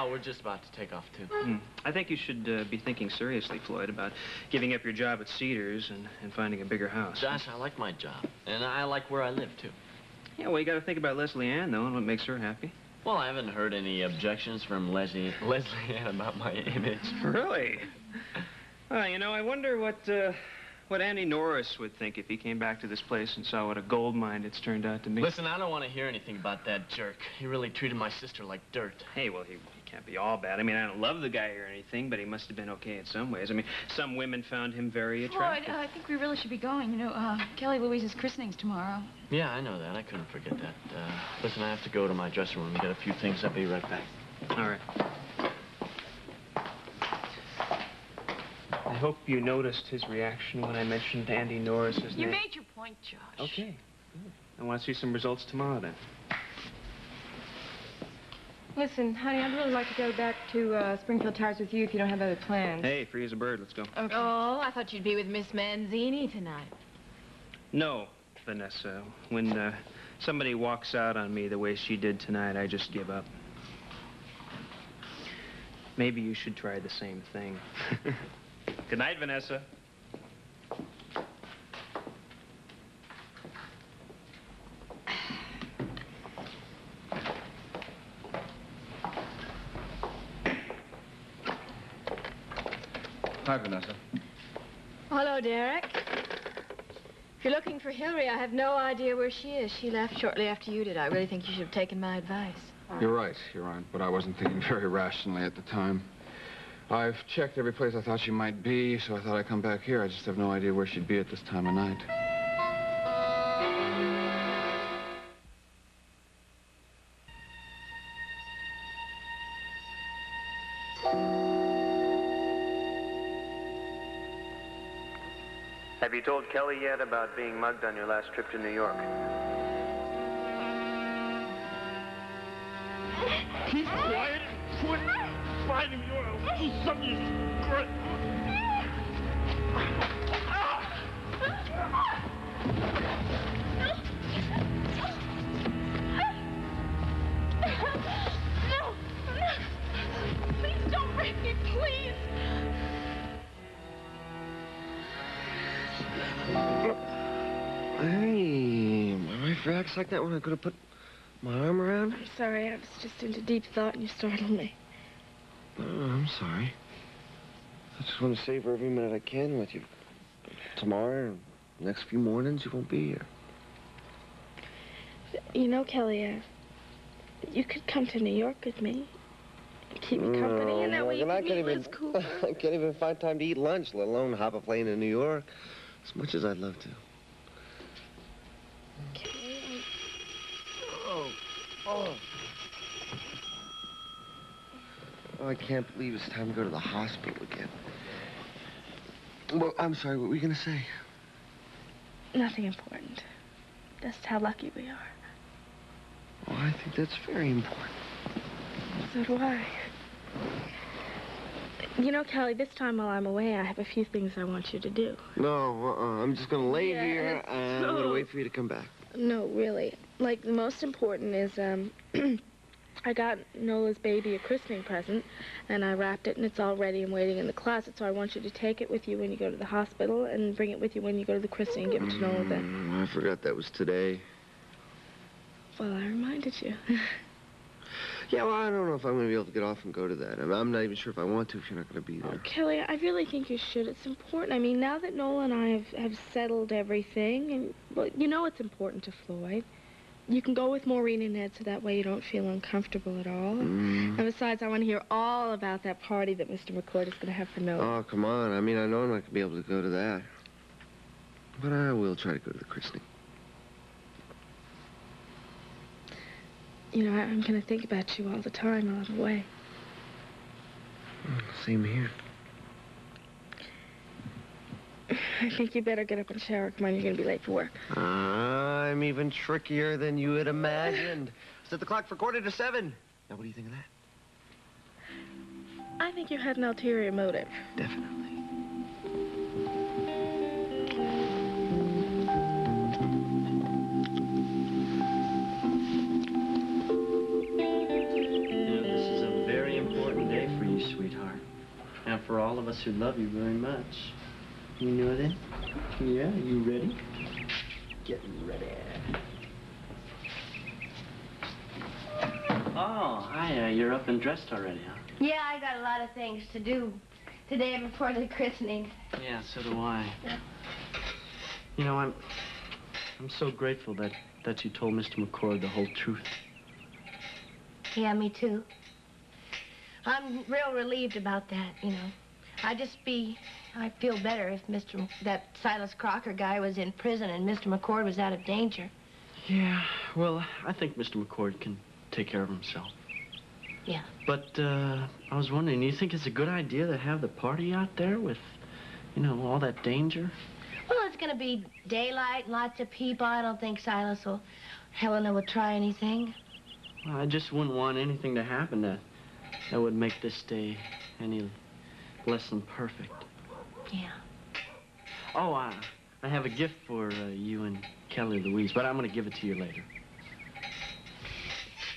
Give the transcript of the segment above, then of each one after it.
Oh, we're just about to take off, too. I think you should be thinking seriously, Floyd, about giving up your job at Cedars and finding a bigger house. Josh, I like my job, and I like where I live, too. Yeah, well, you got to think about Lesley Ann, though, and what makes her happy. Well, I haven't heard any objections from Lesley Ann about my image. Really? Well, you know, I wonder what Andy Norris would think if he came back to this place and saw what a gold mine it's turned out to be. Listen, I don't want to hear anything about that jerk. He really treated my sister like dirt. Hey, well, he can't be all bad. I mean, I don't love the guy or anything, but he must have been okay in some ways. I mean, some women found him very attractive. Floyd, I think we really should be going. You know, Kelly Louise's christening's tomorrow. Yeah, I know that. I couldn't forget that. Listen, I have to go to my dressing room and get a few things. I'll be right back. All right. I hope you noticed his reaction when I mentioned Andy Norris's name. You made your point, Josh. Okay. Good. I want to see some results tomorrow, then. Listen, honey, I'd really like to go back to Springfield Towers with you if you don't have other plans. Hey, free as a bird. Let's go. Okay. Oh, I thought you'd be with Miss Manzini tonight. No, Vanessa. When somebody walks out on me the way she did tonight, I just give up. Maybe you should try the same thing. Good night, Vanessa. Hi, Vanessa. Hello, Derek. If you're looking for Hillary, I have no idea where she is. She left shortly after you did. I really think you should have taken my advice. You're right, but I wasn't thinking very rationally at the time. I've checked every place I thought she might be, so I thought I'd come back here. I just have no idea where she'd be at this time of night. Have you told Kelly yet about being mugged on your last trip to New York? Keep quiet. Quit fighting your something great. No! Please don't break me, please! Hey, my wife reacts like that when I could have put my arm around her? I'm sorry, I was just into deep thought and you startled me. Oh, I'm sorry. I just want to savor every minute I can with you. Tomorrow, the next few mornings, you won't be here. You know, Kelly, you could come to New York with me. Keep me company, and that way you can meet Liz Cooper. I can't even find time to eat lunch, let alone hop a plane to New York. As much as I'd love to. Kelly, Oh, I can't believe it's time to go to the hospital again. Well, I'm sorry, what were you going to say? nothing important. Just how lucky we are. Oh, I think that's very important. So do I. You know, Kelly, this time while I'm away, I have a few things I want you to do. No, I'm just going to lay here and I'm going to wait for you to come back. No, really. Like, the most important is, I got Nola's baby a christening present, and I wrapped it, and it's all ready and waiting in the closet, so I want you to take it with you when you go to the hospital and bring it with you when you go to the christening and give it to Nola then. I forgot that was today. Well, I reminded you. Yeah, well, I don't know if I'm going to be able to get off and go to that. I'm not even sure if I want to if you're not going to be there. Oh, Kelly, I really think you should. It's important. I mean, now that Nola and I have settled everything, and, well, you know it's important to Floyd. You can go with Maureen and Ed so that way you don't feel uncomfortable at all. And besides, I want to hear all about that party that Mr. McCord is going to have for Nola. Oh, come on. I mean, I know I'm not going to be able to go to that. But I will try to go to the christening. You know, I'm going to think about you all the time while I'm away. Same here. I think you better get up and shower. Come on, you're going to be late for work. I'm even trickier than you had imagined. Set the clock for 7:15. Now, what do you think of that? I think you had an ulterior motive. Definitely. for all of us who love you very much. You know that? Yeah, you ready? Getting ready. Oh, hi, you're up and dressed already, huh? Yeah, I got a lot of things to do today before the christening. Yeah, so do I. You know, I'm so grateful that you told Mr. McCord the whole truth. Yeah, me too. I'm real relieved about that, you know. I feel better if that Silas Crocker guy was in prison and Mr. McCord was out of danger. Yeah, well, I think Mr. McCord can take care of himself. Yeah. But, I was wondering, do you think it's a good idea to have the party out there with, you know, all that danger? Well, it's gonna be daylight, lots of people. I don't think Helena would try anything. Well, I just wouldn't want anything to happen that would make this day any less than perfect. Yeah. Oh, I have a gift for you and Kelly Louise, but I'm gonna give it to you later.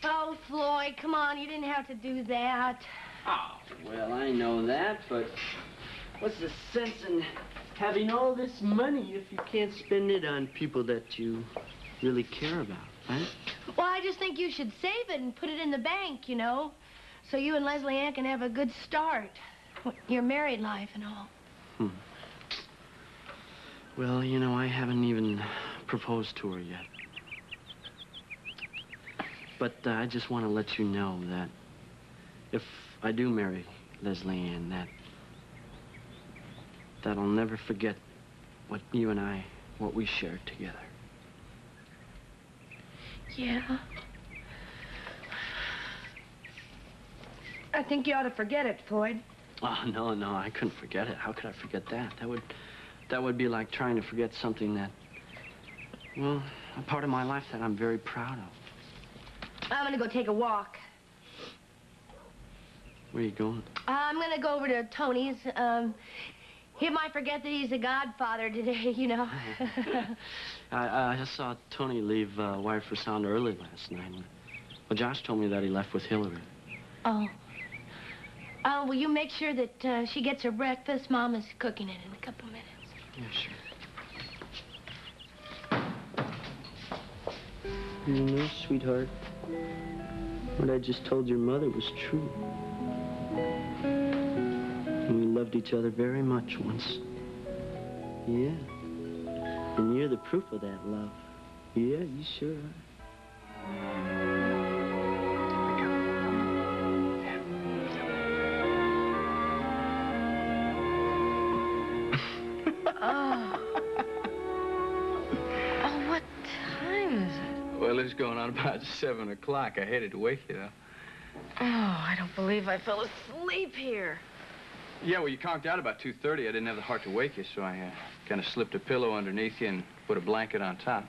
Oh, Floyd, come on, you didn't have to do that. Oh, well, I know that, but what's the sense in having all this money if you can't spend it on people that you really care about, right? Well, I just think you should save it and put it in the bank, you know, so you and Lesley Ann can have a good start. Your married life and all. Well, you know, I haven't even proposed to her yet. But I just want to let you know that if I do marry Lesley Ann, that I'll never forget what you and I, what we shared together. Yeah. I think you ought to forget it, Floyd. Oh, no, I couldn't forget it. How could I forget that? That would be like trying to forget something that, well, a part of my life that I'm very proud of. I'm gonna go take a walk. Where are you going? I'm gonna go over to Tony's. He might forget that he's a godfather today, you know. I just saw Tony leave Wire for Sound early last night. Well, Josh told me that he left with Hillary. Oh. Oh, will you make sure that she gets her breakfast? Mama's cooking it in a couple minutes. Yeah, sure. You know, sweetheart, what I just told your mother was true. And we loved each other very much once. Yeah. And you're the proof of that love. Yeah, you sure are. What time is it? Well, it's going on about 7 o'clock. I hated to wake you, though. Oh, I don't believe I fell asleep here. Yeah, well, you conked out about 2:30. I didn't have the heart to wake you, so I kind of slipped a pillow underneath you and put a blanket on top.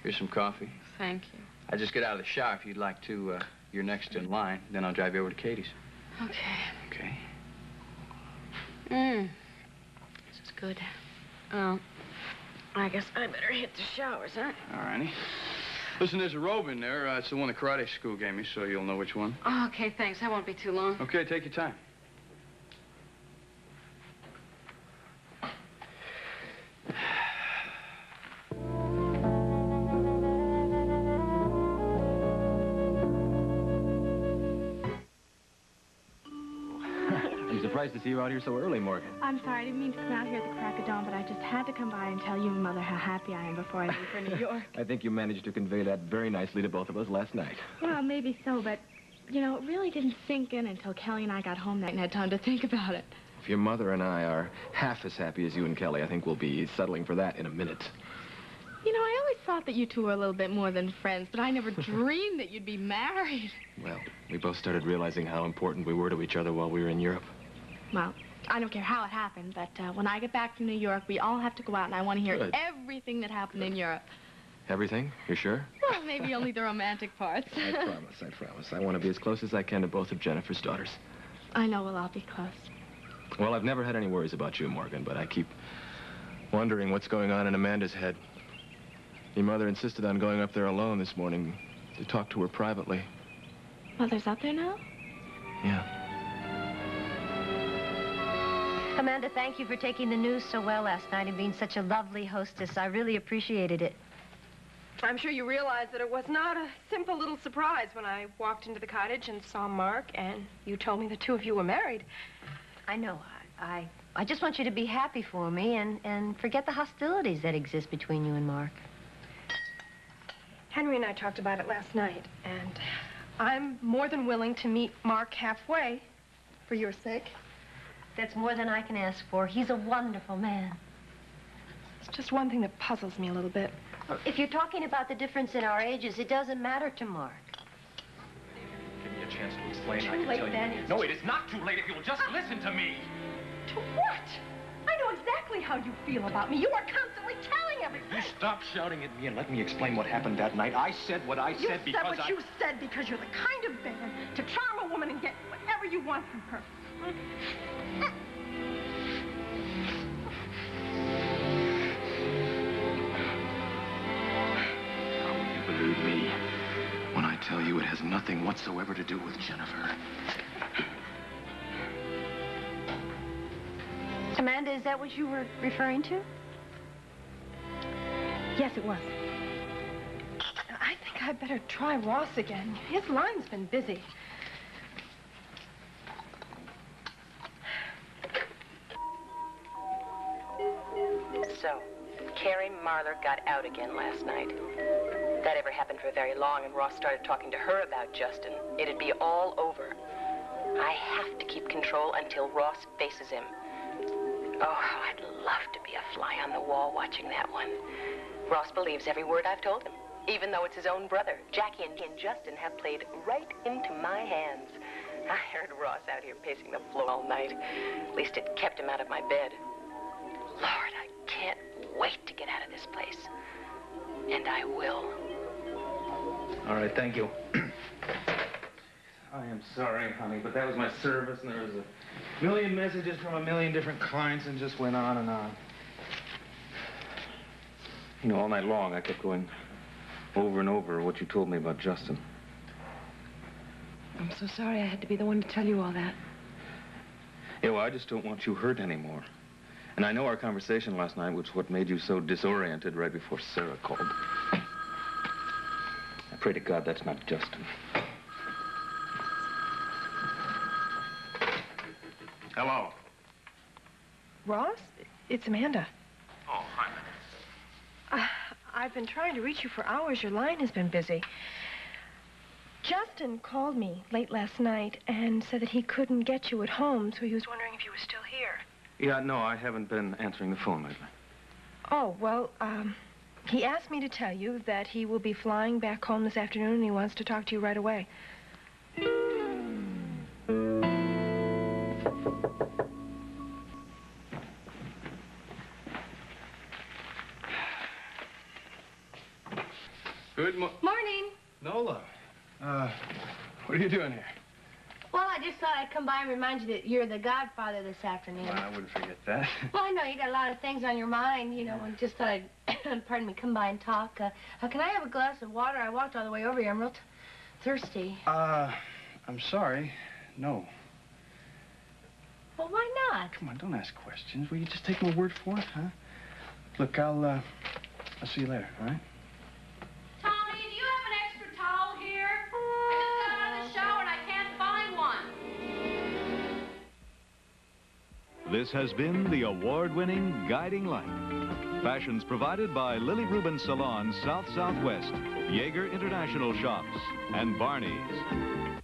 Here's some coffee. Thank you. I just get out of the shower if you'd like to. You're next in line. Then I'll drive you over to Katie's. Okay. Okay. This is good. Oh, I guess I better hit the showers, huh? All righty. Listen, there's a robe in there. It's the one the karate school gave me, so you'll know which one. Oh, okay, thanks. I won't be too long. Okay, take your time. I'm surprised to see you out here so early, Morgan. I'm sorry, I didn't mean to come out here at the crack of dawn, but I just had to come by and tell you and Mother how happy I am before I leave for New York. I think you managed to convey that very nicely to both of us last night. Well, maybe so, but, you know, it really didn't sink in until Kelly and I got home that night and had time to think about it. If your mother and I are half as happy as you and Kelly, I think we'll be settling for that in a minute. You know, I always thought that you two were a little bit more than friends, but I never dreamed that you'd be married. Well, we both started realizing how important we were to each other while we were in Europe. Well, I don't care how it happened, but when I get back from New York, we all have to go out, and I want to hear everything that happened in Europe. Everything? You sure? Well, maybe only the romantic parts. I promise. I want to be as close as I can to both of Jennifer's daughters. I know we'll all be close. Well, I've never had any worries about you, Morgan, but I keep wondering what's going on in Amanda's head. Your mother insisted on going up there alone this morning to talk to her privately. Mother's up there now? Yeah. Amanda, thank you for taking the news so well last night and being such a lovely hostess. I really appreciated it. I'm sure you realize that it was not a simple little surprise when I walked into the cottage and saw Mark, and you told me the two of you were married. I know. I just want you to be happy for me and forget the hostilities that exist between you and Mark. Henry and I talked about it last night, and I'm more than willing to meet Mark halfway for your sake. That's more than I can ask for. He's a wonderful man. It's just one thing that puzzles me a little bit. Well, if you're talking about the difference in our ages, it doesn't matter to Mark. Give me a chance to explain. Too I can late, tell you. then. No, it is not too late if you'll just listen to me. To what? I know exactly how you feel about me. You are constantly telling everything. You stop shouting at me and let me explain what happened that night. I said what I said because You said what you said because you're the kind of man to charm a woman and get whatever you want from her. Will you believe me when I tell you it has nothing whatsoever to do with Jennifer? Amanda, is that what you were referring to? Yes, it was. I think I'd better try Ross again. His line's been busy. So, Carrie Marler got out again last night. If that ever happened for very long and Ross started talking to her about Justin, it'd be all over. I have to keep control until Ross faces him. Oh, I'd love to be a fly on the wall watching that one. Ross believes every word I've told him, even though it's his own brother. Jackie and Justin have played right into my hands. I heard Ross out here pacing the floor all night. At least it kept him out of my bed. Lord, I can't wait to get out of this place. And I will. All right, thank you. I am sorry, honey, but that was my service, and there was a million messages from a million different clients, and just went on and on. You know, all night long, I kept going over and over what you told me about Justin. I'm so sorry I had to be the one to tell you all that. Yeah, well, I just don't want you hurt anymore. And I know our conversation last night was what made you so disoriented right before Sarah called. I pray to God that's not Justin. Hello. Ross, it's Amanda. Oh, hi. I've been trying to reach you for hours. Your line has been busy. Justin called me late last night and said that he couldn't get you at home, so he was wondering if you were still here. Yeah, no, I haven't been answering the phone lately. Oh, well, he asked me to tell you that he will be flying back home this afternoon and he wants to talk to you right away. Good Morning. Nola. What are you doing here? Well, I just thought I'd come by and remind you that you're the godfather this afternoon. Well, I wouldn't forget that. Well, I know you got a lot of things on your mind, you know, and just thought I'd, pardon me, come by and talk. Can I have a glass of water? I walked all the way over here. I'm real thirsty. I'm sorry. No. Well, why not? Come on, don't ask questions. Will you just take my word for it, huh? Look, I'll see you later, all right? Tommy, do you have an extra towel here? I just got out of the shower and I can't find one. This has been the award-winning Guiding Light. Fashions provided by Lily Rubin Salon, South Southwest, Yeager International Shops, and Barney's.